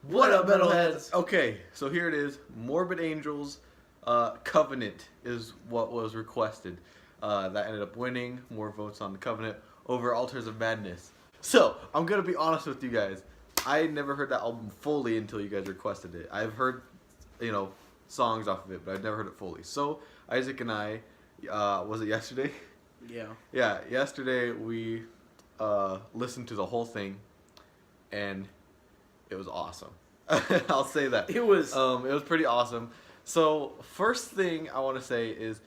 What up, metalheads? Okay, so here it is. Morbid Angels, Covenant is what was requested. That ended up winning more votes on the Covenant over Altars of Madness. So, I'm gonna be honest with you guys. I never heard that album fully until you guys requested it. I've heard, songs off of it, but I've never heard it fully. So, Isaac and I, was it yesterday? Yeah. Yeah, yesterday we listened to the whole thing, and it was awesome. I'll say that. It was pretty awesome. So, first thing I want to say is,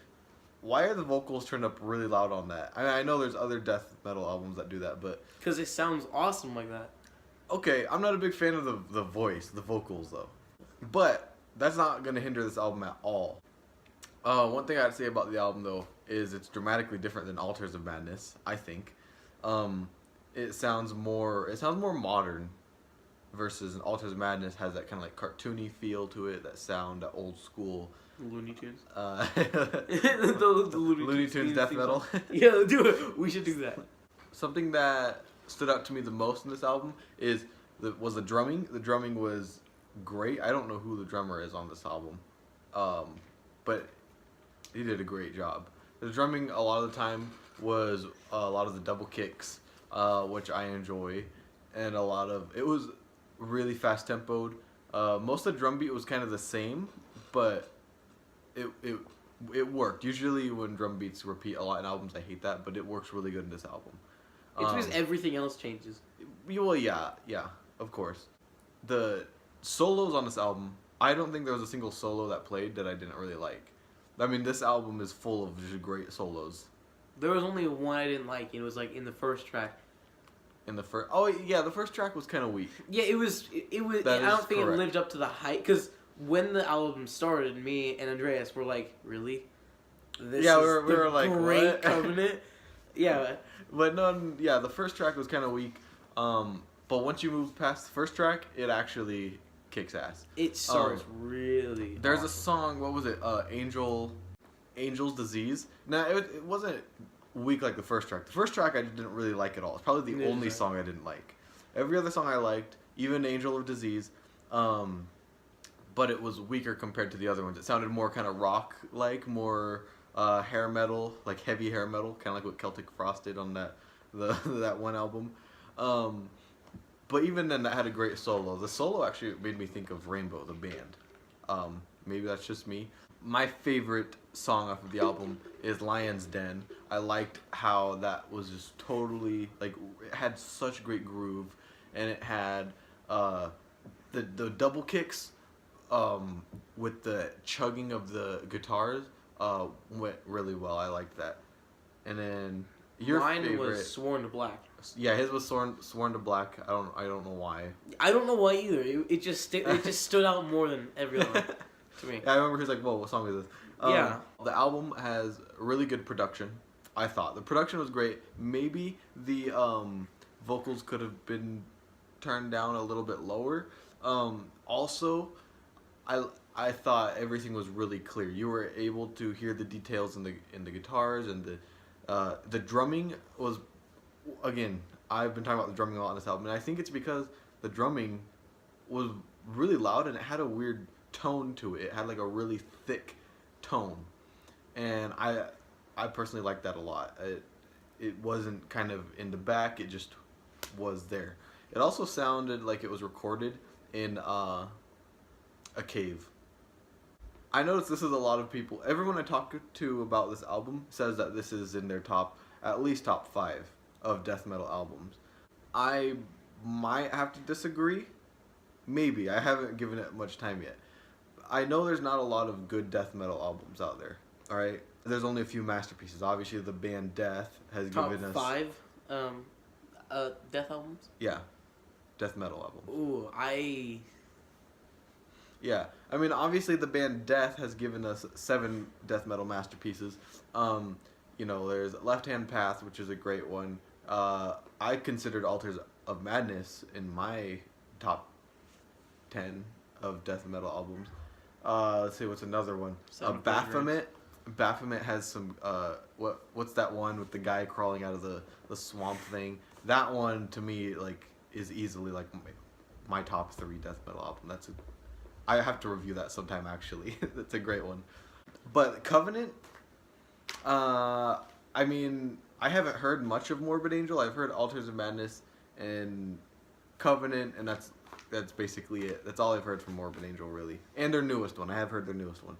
why are the vocals turned up really loud on that? I know there's other death metal albums that do that, but... because it sounds awesome like that. Okay, I'm not a big fan of the vocals, though. But, that's not going to hinder this album at all. One thing I'd say about the album, though, is it's dramatically different than Altars of Madness, I think. It sounds more modern, versus Altars of Madness has that kind of like cartoony feel to it, that sound, that old school. Looney Tunes. The Looney Tunes death metal. Yeah, do it. We should do that. Something that stood out to me the most in this album was the drumming. The drumming was great. I don't know who the drummer is on this album, but he did a great job. The drumming a lot of the time was a lot of the double kicks, which I enjoy, and it was really fast tempoed. Most of the drum beat was kind of the same, but it worked. Usually when drum beats repeat a lot in albums, I hate that, but it works really good in this album. It's because everything else changes. Well, yeah, of course. The solos on this album, I don't think there was a single solo that played that I didn't really like. I mean, this album is full of just great solos. There was only one I didn't like, and it was like in the first track. The first track was kind of weak. Yeah, it was. I don't think it lived up to the hype, because when the album started, me and Andreas were like, "Really? This we were like, great what? Covenant." Yeah, but no, yeah, the first track was kind of weak. But once you move past the first track, it actually kicks ass. It starts really. There's awesome. a song. What was it? Angel's Disease. Now it wasn't weak like the first track. The first track I didn't really like at all. It's probably the only song I didn't like. Every other song I liked, even Angel of Disease, but it was weaker compared to the other ones. It sounded more kind of rock-like, more hair metal, like heavy hair metal, kind of like what Celtic Frost did on that one album. But even then, that had a great solo. The solo actually made me think of Rainbow, the band. Maybe that's just me. My favorite song off of the album is Lion's Den. I liked how that was just totally, like, it had such great groove, and it had the double kicks with the chugging of the guitars went really well. I liked that. And then Mine favorite was Sworn to Black. Yeah, his was sworn to black. I don't know why. I don't know why either. It just stood out more than every other to me. Yeah, I remember he was like, "Whoa, what song is this?" Yeah. The album has really good production. I thought the production was great. Maybe the vocals could have been turned down a little bit lower. Also, I thought everything was really clear. You were able to hear the details in the guitars, and the drumming was. Again, I've been talking about the drumming a lot on this album, and I think it's because the drumming was really loud and it had a weird tone to it. It had like a really thick tone, and I personally liked that a lot. It wasn't kind of in the back; it just was there. It also sounded like it was recorded in a cave. I noticed this is a lot of people. Everyone I talk to about this album says that this is in their at least top 5 of death metal albums. I might have to disagree. Maybe. I haven't given it much time yet. I know there's not a lot of good death metal albums out there. Alright? There's only a few masterpieces. Obviously, the band Death has given us... Top 5 death albums? Yeah. Death metal albums. Ooh, Yeah. I mean, obviously, the band Death has given us 7 death metal masterpieces. There's Left Hand Path, which is a great one. I considered Altars of Madness in my top 10 of death metal albums. Let's see, what's another one? Baphomet. Baphomet has some, what's that one with the guy crawling out of the swamp thing? That one, to me, like, is easily, like, my top 3 death metal album. I have to review that sometime actually. That's a great one. But Covenant, I mean, I haven't heard much of Morbid Angel. I've heard Altars of Madness and Covenant, and that's basically it. That's all I've heard from Morbid Angel, really. And their newest one. I have heard their newest one.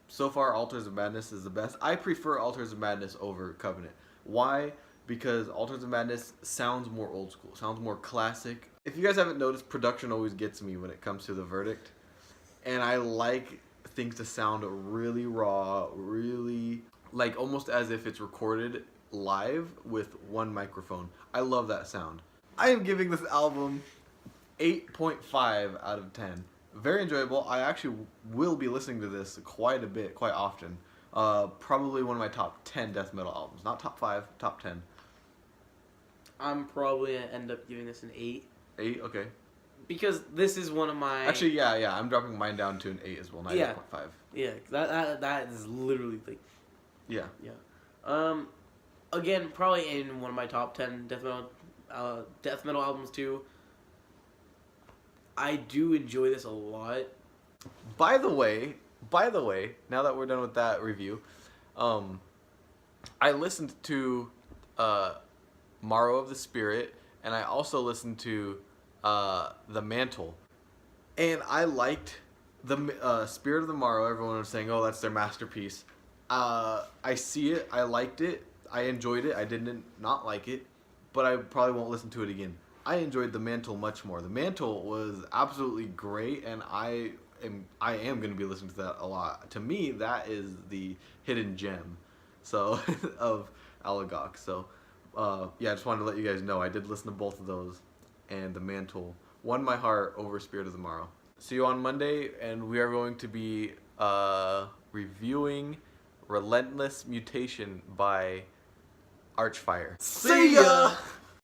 So far, Altars of Madness is the best. I prefer Altars of Madness over Covenant. Why? Because Altars of Madness sounds more old school, sounds more classic. If you guys haven't noticed, production always gets me when it comes to the Verdict. And I like things to sound really raw, really like almost as if it's recorded live with one microphone. I love that sound. I am giving this album 8.5 out of 10. Very enjoyable. I actually will be listening to this quite a bit, quite often. Probably one of my top 10 death metal albums. Not top 5, top 10. I'm probably going to end up giving this an 8. 8? Okay. Because this is one of my... Actually, yeah. I'm dropping mine down to an 8 as well, not 8.5. Yeah, that is literally like... Yeah. Yeah. Again, probably in one of my top 10 death metal albums too. I do enjoy this a lot. By the way, now that we're done with that review, I listened to Marrow of the Spirit, and I also listened to The Mantle, and I liked the Spirit of the Marrow. Everyone was saying, "Oh, that's their masterpiece." I see it. I liked it. I enjoyed it. I didn't not like it, but I probably won't listen to it again. I enjoyed The Mantle much more. The Mantle was absolutely great, and I am going to be listening to that a lot. To me, that is the hidden gem, so of Alagok. So, yeah, I just wanted to let you guys know I did listen to both of those, and The Mantle won my heart over Spirit of the Morrow. See you on Monday, and we are going to be reviewing Relentless Mutation by Archfire. See ya!